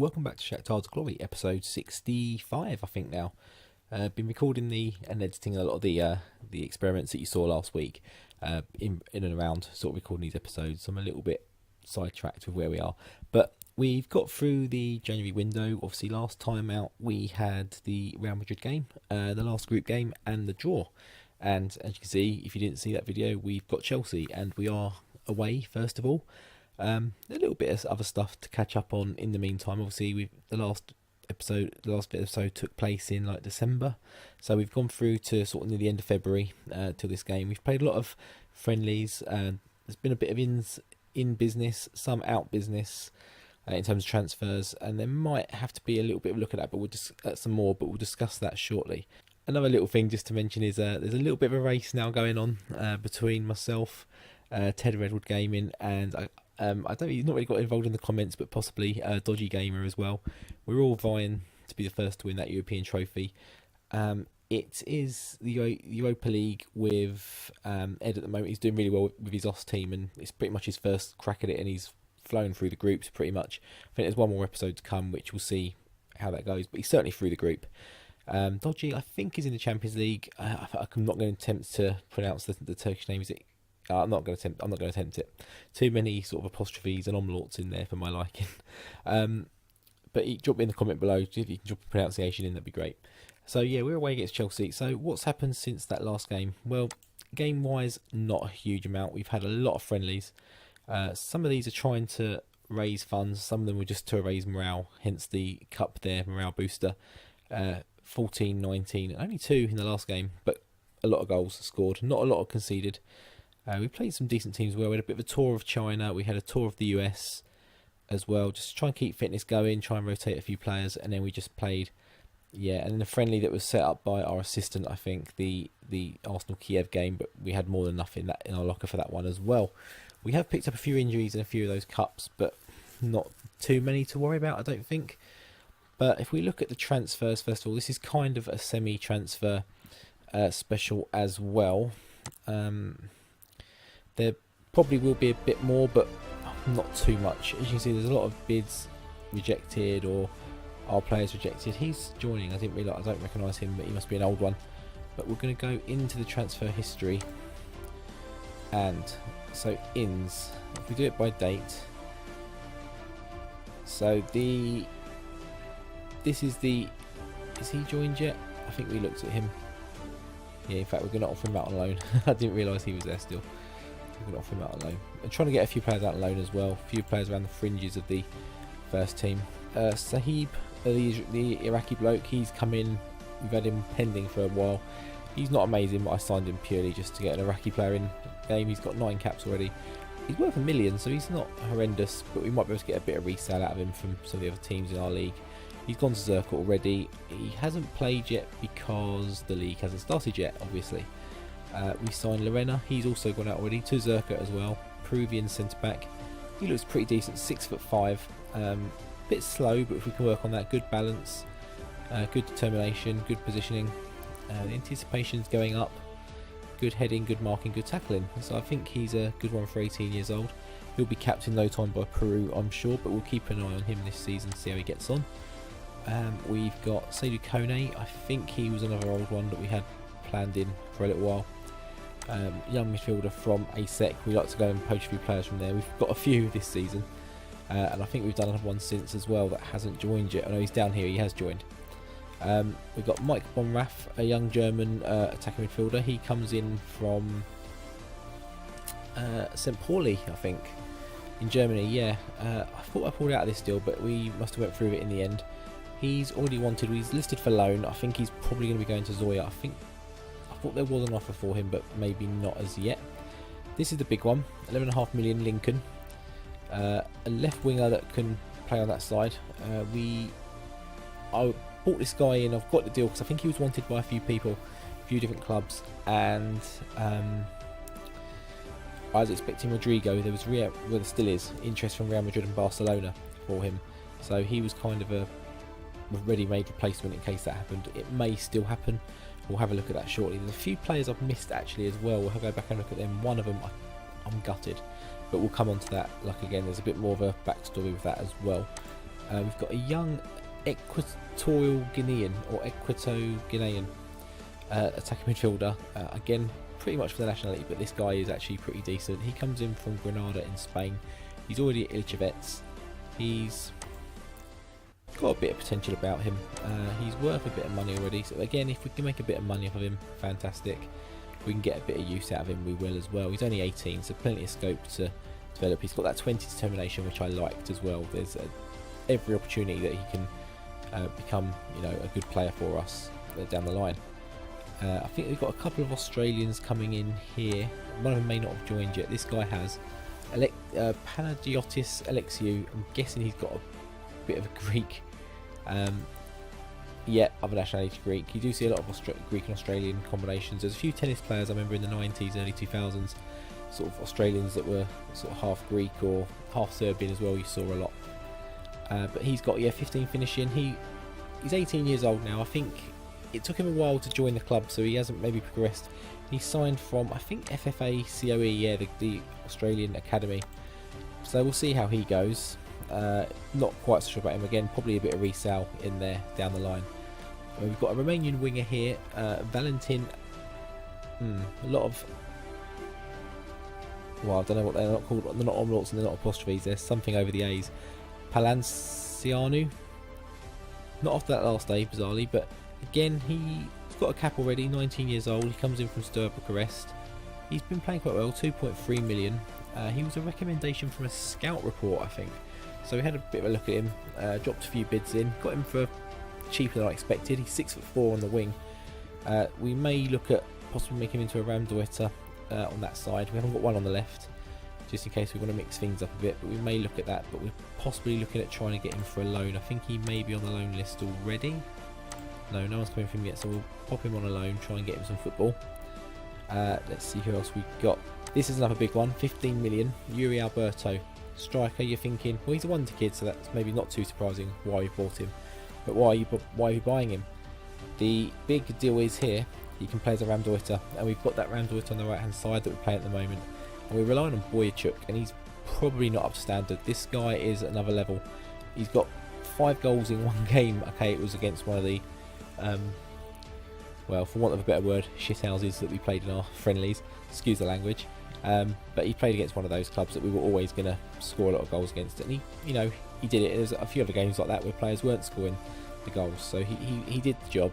welcome back to Shakhtar's Glory, episode 65, I think now. Been recording and editing a lot of the experiments that you saw last week, in and around sort of recording these episodes. I'm a little bit sidetracked with where we are, but we've got through the January window. Obviously, last time out we had the Real Madrid game, the last group game, and the draw. And as you can see, if you didn't see that video, we've got Chelsea, and we are away first of all. A little bit of other stuff to catch up on in the meantime. Obviously, the last episode took place in like December, so we've gone through to sort of near the end of February till this game. We've played a lot of friendlies. There's been a bit of in business, some out business in terms of transfers, and there might have to be a little bit of a look at that. But we'll just some more, but we'll discuss that shortly. Another little thing just to mention is there's a little bit of a race now going on between myself, Ted Redwood Gaming, and he's not really got involved in the comments, but possibly Dodgy Gamer as well. We're all vying to be the first to win that European trophy. It is the Europa League with Ed at the moment. He's doing really well with his OS team, and it's pretty much his first crack at it, and he's flown through the groups pretty much. I think there's one more episode to come, which we'll see how that goes, but he's certainly through the group. Dodgy, I think, is in the Champions League. I'm not going to attempt to pronounce the Turkish name. Is it? I'm not going to attempt it. Too many sort of apostrophes and omlauts in there for my liking. But drop me in the comment below if you can drop a pronunciation in. That'd be great. So yeah, we're away against Chelsea. So what's happened since that last game? Well, game-wise, not a huge amount. We've had a lot of friendlies. Some of these are trying to raise funds. Some of them were just to raise morale. Hence the cup there, morale booster. 14, 19, only 2 in the last game, but a lot of goals scored. Not a lot conceded. We played some decent teams as well. We had a bit of a tour of China. We had a tour of the US as well. Just to try and keep fitness going, try and rotate a few players. And then we just played, and then the friendly that was set up by our assistant, I think, the Arsenal-Kiev game. But we had more than enough in our locker for that one as well. We have picked up a few injuries in a few of those cups, but not too many to worry about, I don't think. But if we look at the transfers, first of all, this is kind of a semi-transfer special as well. There probably will be a bit more, but not too much. As you can see, there's a lot of bids rejected or our players rejected. He's joining. I don't recognise him, but he must be an old one. But we're going to go into the transfer history. And so ins, if we do it by date. So is he joined yet? I think we looked at him. Yeah, in fact, we're going to offer him out on loan. I didn't realise he was there still. We're going to offer him out on loan. I'm trying to get a few players out on loan as well. A few players around the fringes of the first team. Sahib, the Iraqi bloke, he's come in. We've had him pending for a while. He's not amazing, but I signed him purely just to get an Iraqi player in the game. He's got 9 caps already. He's worth $1 million, so he's not horrendous, but we might be able to get a bit of resale out of him from some of the other teams in our league. He's gone to Zerka already. He hasn't played yet because the league hasn't started yet, obviously. We signed Lorena. He's also gone out already to Zerka as well. Peruvian centre-back. He looks pretty decent, 6'5". Bit slow, but if we can work on that, good balance, good determination, good positioning. The anticipation's going up. Good heading, good marking, good tackling. So I think he's a good one for 18 years old. He'll be capped in no time by Peru, I'm sure, but we'll keep an eye on him this season, see how he gets on. We've got Seydou Kone. I think he was another old one that we had planned in for a little while. Young midfielder from ASEC. We like to go and poach a few players from there. We've got a few this season, and I think we've done one since as well that hasn't joined yet. I know he's down here. He has joined. We've got Mike Bonrath, a young German attacking midfielder. He comes in from St. Pauli, I think, in Germany. Yeah, I thought I pulled out of this deal, but we must have went through it in the end. He's already wanted. He's listed for loan. I think he's probably going to be going to Zoya. I thought there was an offer for him, but maybe not as yet. This is the big one. 11.5 million Lincoln. A left winger that can play on that side. I bought this guy in. I've got the deal because I think he was wanted by a few people, a few different clubs, and I was expecting Rodrigo. There was there still is interest from Real Madrid and Barcelona for him, so he was kind of a ready-made replacement in case that happened. It may still happen. We'll have a look at that shortly. There's a few players I've missed actually as well. We'll go back and look at them. One of them I'm gutted, but we'll come on to that. Like again, there's a bit more of a backstory with that as well. We've got a young Equatorial Guinean attacking midfielder. Again, pretty much for the nationality, but this guy is actually pretty decent. He comes in from Granada in Spain. He's already at Ilchavets. He's got a bit of potential about him. He's worth a bit of money already. So again, if we can make a bit of money off of him, fantastic. If we can get a bit of use out of him, we will as well. He's only 18, so plenty of scope to develop. He's got that 20 determination, which I liked as well. There's every opportunity that he can become, a good player for us down the line. I think we've got a couple of Australians coming in here. One of them may not have joined yet. This guy has. Panagiotis Alexiou. I'm guessing he's got a bit of a Greek. Other nationality Greek. You do see a lot of Greek and Australian combinations. There's a few tennis players I remember in the 90s, early 2000s, sort of Australians that were sort of half Greek or half Serbian as well. You saw a lot. But he's got 15 finishing. He's 18 years old now. I think it took him a while to join the club, so he hasn't maybe progressed. He signed from, I think, FFA-COE, the Australian Academy. So we'll see how he goes. Not quite so sure about him. Again, probably a bit of resale in there down the line. We've got a Romanian winger here, Valentin. A lot of... Well, I don't know what they're not called. They're not omlauts and they're not apostrophes. There's something over the A's. Palancianu. Not after that last A, bizarrely, but again, he's got a cap already, 19 years old. He comes in from Steaua Bucharest. He's been playing quite well, 2.3 million. He was a recommendation from a scout report, I think. So we had a bit of a look at him, dropped a few bids in, got him for cheaper than I expected. He's 6'4" on the wing. We may look at possibly making him into a Ramdueta on that side. We haven't got one on the left, just in case we want to mix things up a bit, but we may look at that. But we're possibly looking at trying to get him for a loan. I think he may be on the loan list already. No one's coming from him yet, so we'll pop him on a loan, try and get him some football. Let's see who else we've got. This is another big one, 15 million. Yuri Alberto, striker. You're thinking, well, he's a wonder kid, so that's maybe not too surprising why we bought him. But why are you buying him? The big deal is here, he can play as a Ramdueta, and we've got that Ramdueta on the right hand side that we're playing at the moment. And we're relying on Boyachuk, and he's probably not up to standard. This guy is at another level. He's got 5 goals in one game. Okay, it was against one of the well, for want of a better word, shithouses that we played in our friendlies, excuse the language, but he played against one of those clubs that we were always going to score a lot of goals against, and he did it. There's a few other games like that where players weren't scoring the goals, so he did the job,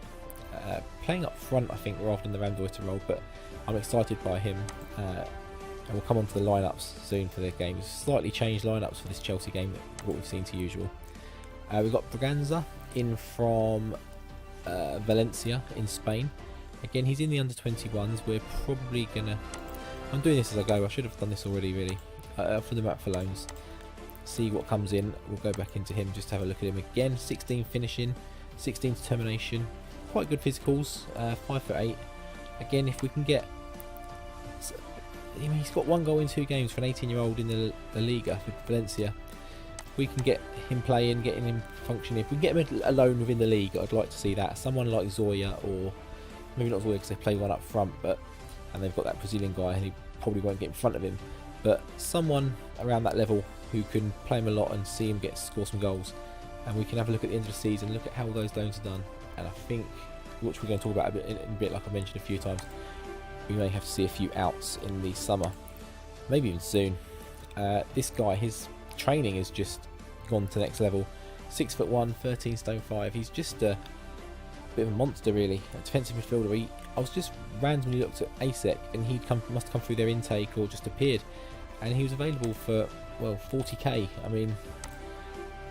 playing up front I think rather than the Ramdueta role, but I'm excited by him, and we'll come on to the lineups soon for the games. Slightly changed lineups for this Chelsea game, what we've seen to usual. We've got Braganza in from Valencia in Spain. Again, he's in the under-21s. We're probably gonna... I'm doing this as I go. I should have done this already, really. For them out for loans. See what comes in. We'll go back into him just to have a look at him again. 16 finishing, 16 determination. Quite good physicals. 5'8". Again, if we can get... he's got 1 goal in 2 games for an 18-year-old in the La Liga for Valencia. We can get him playing, getting him functioning. If we can get him alone within the league, I'd like to see that. Someone like Zoya, or maybe not Zoya because they play one up front, and they've got that Brazilian guy and he probably won't get in front of him. But someone around that level who can play him a lot and see him score some goals. And we can have a look at the end of the season, look at how those loans are done. And I think, which we're going to talk about in a bit, like I mentioned a few times, we may have to see a few outs in the summer, maybe even soon. This guy, his training has just gone to the next level. 6'1", 13 stone 5. He's just a bit of a monster, really. A defensive midfielder. I was just randomly looked at ASEC, and must have come through their intake or just appeared, and he was available for 40k. I mean,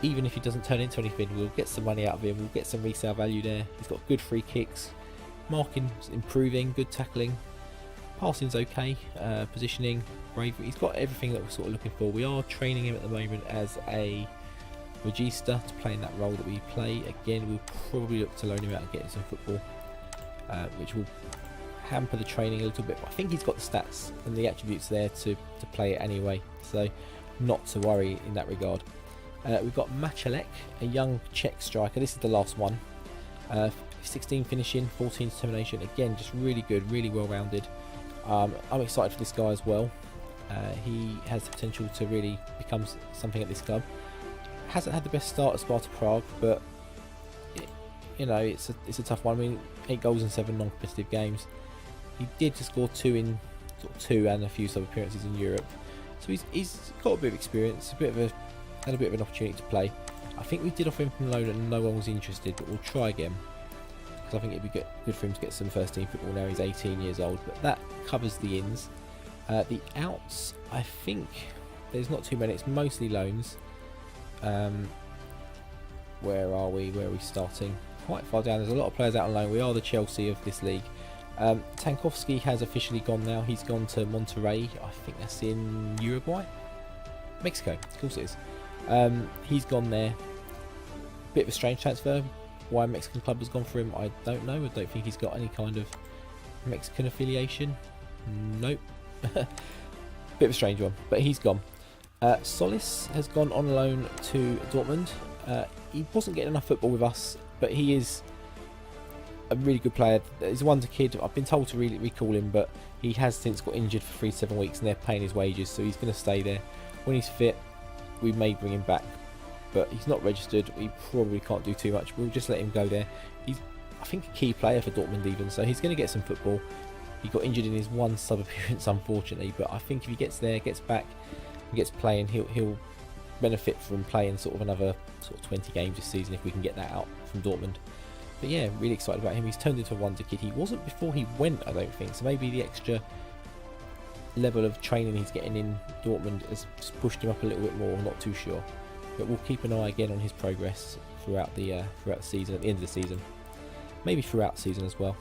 even if he doesn't turn into anything, we'll get some money out of him. We'll get some resale value there. He's got good free kicks, marking's improving, good tackling, passing's okay, positioning, bravery. He's got everything that we're sort of looking for. We are training him at the moment as a regista to play in that role that we play. Again, we'll probably look to loan him out and get him some football, which will hamper the training a little bit, but I think he's got the stats and the attributes there to play it anyway, so not to worry in that regard. We've got Machalek, a young Czech striker. This is the last one. 16 finishing, 14 determination. Again, just really good, really well rounded. I'm excited for this guy as well. He has the potential to really become something at this club. hasn't had the best start at Sparta Prague, but it's a tough one. I mean, 8 goals in 7 non-competitive games. He did score 2 in sort of 2 and a few sub appearances in Europe, so he's got a bit of experience, had a bit of an opportunity to play. I think we did offer him from loan and no one was interested, but we'll try again, because I think it'd be good for him to get some first team football now. He's 18 years old, but that covers the ins. The outs, I think there's not too many. It's mostly loans. Where are we starting? Quite far down. There's a lot of players out on loan. We are the Chelsea of this league. Tankovsky has officially gone now. He's gone to Monterrey. I think that's in Uruguay, Mexico. Of course it is. He's gone there. Bit of a strange transfer. Why a Mexican club has gone for him, I don't know. I don't think he's got any kind of Mexican affiliation. Nope. Bit of a strange one, but he's gone. Solis has gone on loan to Dortmund. He wasn't getting enough football with us, but he is a really good player. He's a wonder kid. I've been told to really recall him, but he has since got injured for 3 to 7 weeks and they're paying his wages, so he's going to stay there. When he's fit, we may bring him back, but he's not registered. We probably can't do too much. We'll just let him go there. He's, I think, a key player for Dortmund even, so he's going to get some football. He got injured in his 1 sub appearance, unfortunately, but I think if he gets there, gets back, and gets playing, he'll benefit from playing sort of another sort of 20 games this season if we can get that out from Dortmund. But yeah, really excited about him. He's turned into a wonder kid. He wasn't before he went, I don't think, so maybe the extra level of training he's getting in Dortmund has pushed him up a little bit more. I'm not too sure, but we'll keep an eye again on his progress throughout the season, at the end of the season, maybe throughout the season as well.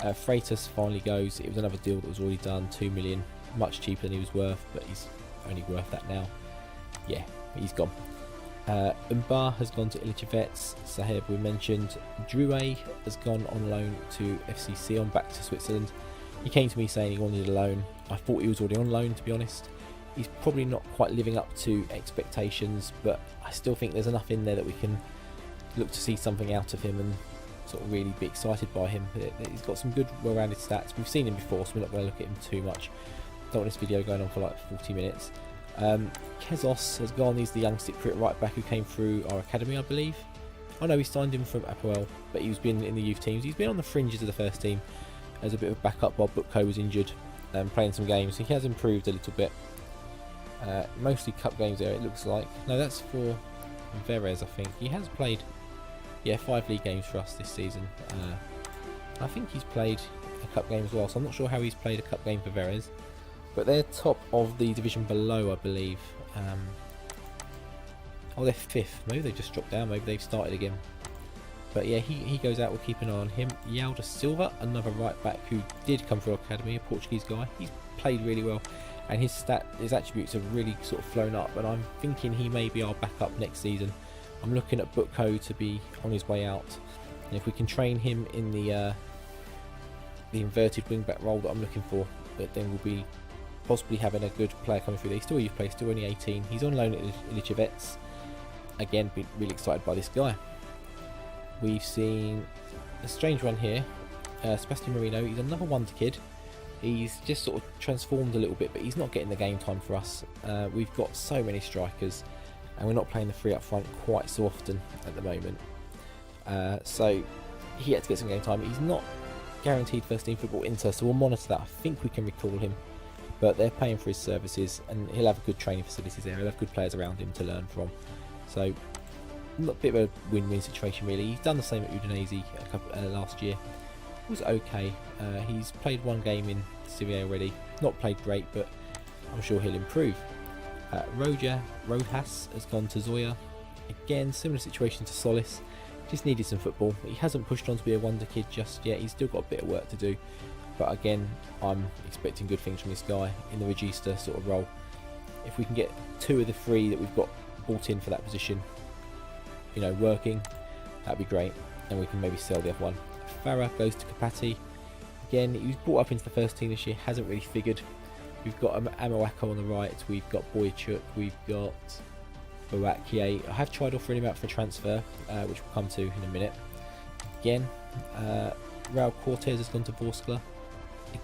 Freitas finally goes. It was another deal that was already done, 2 million, much cheaper than he was worth, but he's only worth that now. Yeah, he's gone. Umbar has gone to Ilichevets. Saheb we mentioned. Drouet has gone on loan to FC Sion, back to Switzerland. He came to me saying he wanted a loan. I thought he was already on loan, to be honest. He's probably not quite living up to expectations, but I still think there's enough in there that we can look to see something out of him and sort of really be excited by him. He's got some good, well-rounded stats. We've seen him before, so we're not going to look at him too much. Don't want this video going on for like 40 minutes. Kezos has gone. He's the young Cypriot right back who came through our academy, I believe. Oh no, we signed him from Apoel, but he's been in the youth teams. He's been on the fringes of the first team as a bit of backup while Butko was injured, playing some games. He has improved a little bit. Mostly cup games there, it looks like. No, that's for Verez, I think. He has played, 5 league games for us this season. I think he's played a cup game as well, so I'm not sure how he's played a cup game for Verez. But they're top of the division below, I believe. Oh, they're 5th. Maybe they've just dropped down. Maybe they've started again. But yeah, he goes out. We'll keep an eye on him. Yalda Silva, another right back who did come through our academy, a Portuguese guy. He's played really well, and his attributes have really sort of flown up. And I'm thinking he may be our backup next season. I'm looking at Butko to be on his way out, and if we can train him in the inverted wing back role that I'm looking for, then we'll be possibly having a good player coming through there. He's still a youth player, still only 18. He's on loan at Ilichevets. Again, been really excited by this guy. We've seen a strange one here. Sebastian Marino, he's another wonder kid. He's just sort of transformed a little bit, but he's not getting the game time for us. We've got so many strikers, and we're not playing the 3 up front quite so often at the moment. So he had to get some game time. He's not guaranteed first team football Inter, so we'll monitor that. I think we can recall him, but they're paying for his services, and he'll have good training facilities there. He'll have good players around him to learn from. So a bit of a win-win situation really. He's done the same at Udinese last year. It was okay. He's played 1 game in Serie A already. Not played great, but I'm sure he'll improve. Rojas has gone to Zoya. Again, similar situation to Solis. Just needed some football. He hasn't pushed on to be a wonder kid just yet. He's still got a bit of work to do. But again, I'm expecting good things from this guy in the regista sort of role. If we can get 2 of the 3 that we've got bought in for that position, working, that'd be great. And we can maybe sell the other one. Farah goes to Kapati. Again, he was brought up into the first team this year, hasn't really figured. We've got Amawako on the right, we've got Boychuk, we've got Barakie. I have tried offering him out for a transfer, which we'll come to in a minute. Again, Raul Cortez has gone to Vorskla.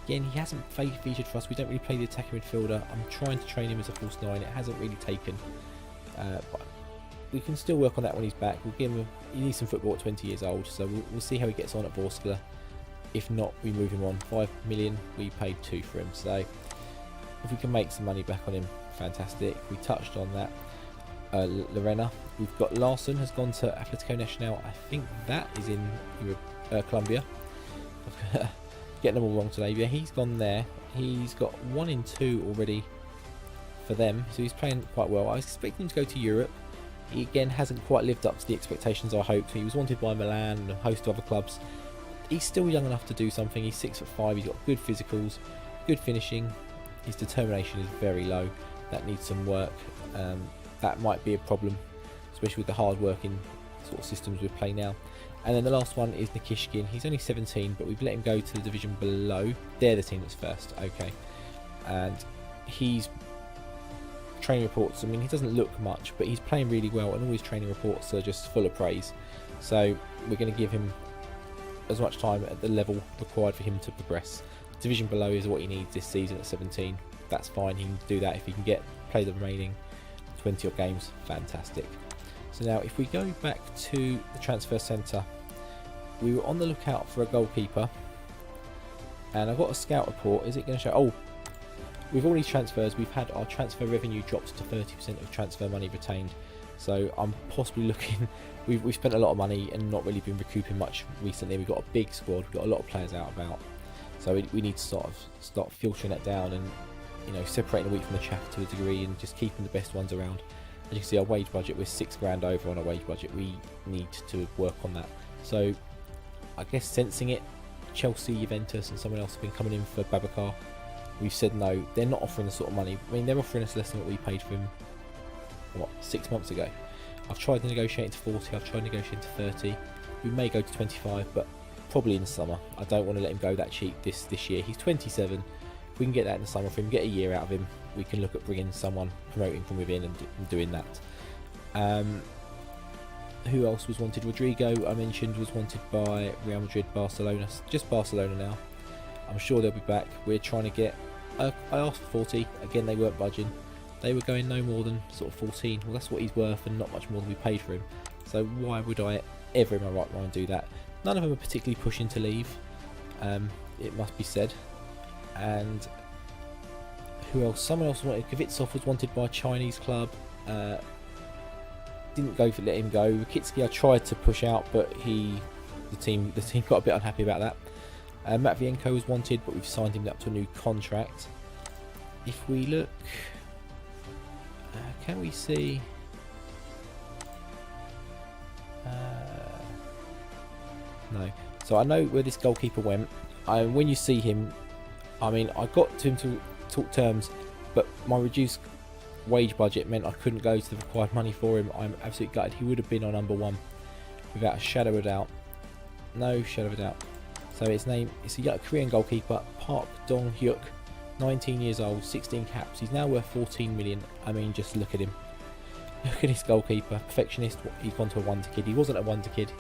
Again, he hasn't featured for us. We don't really play the attacking midfielder. I'm trying to train him as a false 9. It hasn't really taken. But we can still work on that when he's back. We'll give him. He needs some football at 20 years old, so we'll see how he gets on at Vorskla. If not, we move him on. 5 million. We paid 2 for him, so if we can make some money back on him, fantastic. We touched on that. Lorena. We've got Larson has gone to Atletico Nacional. I think that is in Colombia. Getting them all wrong today. Yeah, he's gone there. He's got 1 in 2 already for them, so he's playing quite well. I was expecting him to go to Europe. He again hasn't quite lived up to the expectations I hoped. He was wanted by Milan and a host of other clubs. He's still young enough to do something. He's 6'5". He's got good physicals, good finishing. His determination is very low. That needs some work. That might be a problem, especially with the hard working sort of systems we play now. And then the last one is Nikishkin. He's only 17, but we've let him go to the division below. They're the team that's first, okay. And he's training reports. I mean, he doesn't look much, but he's playing really well, and all his training reports are just full of praise. So we're going to give him as much time at the level required for him to progress. Division below is what he needs this season at 17. That's fine. He can do that if he can play the remaining 20 odd games. Fantastic. So now if we go back to the transfer centre, we were on the lookout for a goalkeeper, and I've got a scout report. Is it going to show? Oh, with all these transfers, we've had our transfer revenue dropped to 30% of transfer money retained. So I'm possibly looking. We've spent a lot of money and not really been recouping much recently. We've got a big squad. We've got a lot of players out about. So we need to sort of start filtering that down and, you know, separating the wheat from the chaff to a degree and just keeping the best ones around. As you can see, our wage budget, we're £6,000 over on our wage budget. We need to work on that. So I guess sensing it, Chelsea, Juventus and someone else have been coming in for Babacar. We've said no. They're not offering the sort of money. I mean, they're offering us less than what we paid for him, what, 6 months ago. I've tried negotiating to 40. I've tried negotiating to 30. We may go to 25, but probably in the summer. I don't want to let him go that cheap this year. He's 27. If we can get that in the summer for him, get a year out of him, we can look at bringing someone, promoting from within and doing that. Who else was wanted? Rodrigo, I mentioned, was wanted by Real Madrid, Barcelona. Just Barcelona now. I'm sure they'll be back. We're trying to get... I asked for 40. Again, they weren't budging. They were going no more than sort of 14. Well, that's what he's worth and not much more than we paid for him. So why would I ever in my right mind do that? None of them are particularly pushing to leave. It must be said. And who else? Someone else wanted. Kvitsov was wanted by a Chinese club. Didn't go for let him go. Rakitsky I tried to push out, but the team got a bit unhappy about that. Matvienko was wanted, but we've signed him up to a new contract. If we look, can we see? No. So I know where this goalkeeper went. When you see him, I mean, I got to him to talk terms, but my reduced wage budget meant I couldn't go to the required money for him. I'm absolutely gutted. He would have been our number one without a shadow of a doubt. No shadow of a doubt. So his name is a Korean goalkeeper, Park Dong-hyuk, 19 years old, 16 caps. He's now worth 14 million. I mean, just look at him. Look at this goalkeeper, perfectionist. He's gone to a wonder kid. He wasn't a wonder kid.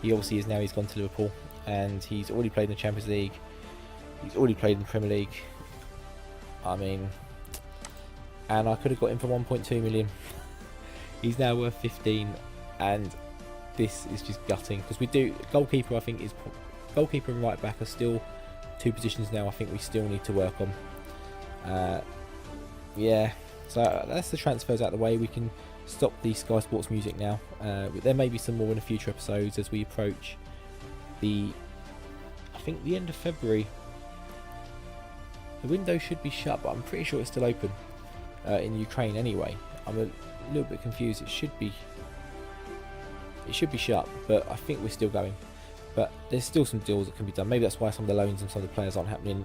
He obviously is now. He's gone to Liverpool, and he's already played in the Champions League. He's already played in the Premier League. I mean, and I could have got him for 1.2 million. He's now worth 15, and this is just gutting because we do goalkeeper. I think is goalkeeper and right back are still two positions now. I think we still need to work on. Yeah, so that's the transfers out of the way. We can stop the Sky Sports music now. There may be some more in the future episodes as we approach I think the end of February. The window should be shut, but I'm pretty sure it's still open in Ukraine anyway. I'm a little bit confused. It should be shut, but I think we're still going. But there's still some deals that can be done. Maybe that's why some of the loans and some of the players aren't happening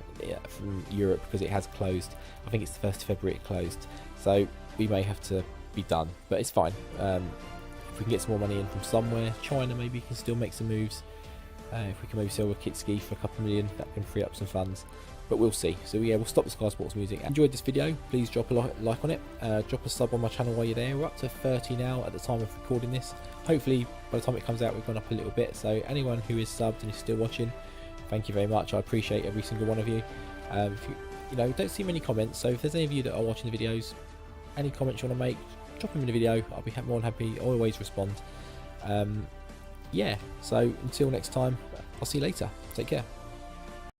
from Europe, because it has closed. I think it's the 1st of February it closed. So we may have to be done, but it's fine. If we can get some more money in from somewhere, China maybe can still make some moves. If we can maybe sell Rakitsky for a couple of million, that can free up some funds. But we'll see. So yeah, we'll stop the Sky Sports music. Enjoyed this video, please drop a like on it. Drop a sub on my channel while you're there. We're up to 30 now at the time of recording this. Hopefully by the time it comes out we've gone up a little bit. So anyone who is subbed and is still watching, thank you very much. I appreciate every single one of you. If you don't see many comments, so if there's any of you that are watching the videos, any comments you want to make, drop them in a video. I'll be more than happy. I always respond. Yeah, so until next time, I'll see you later. Take care.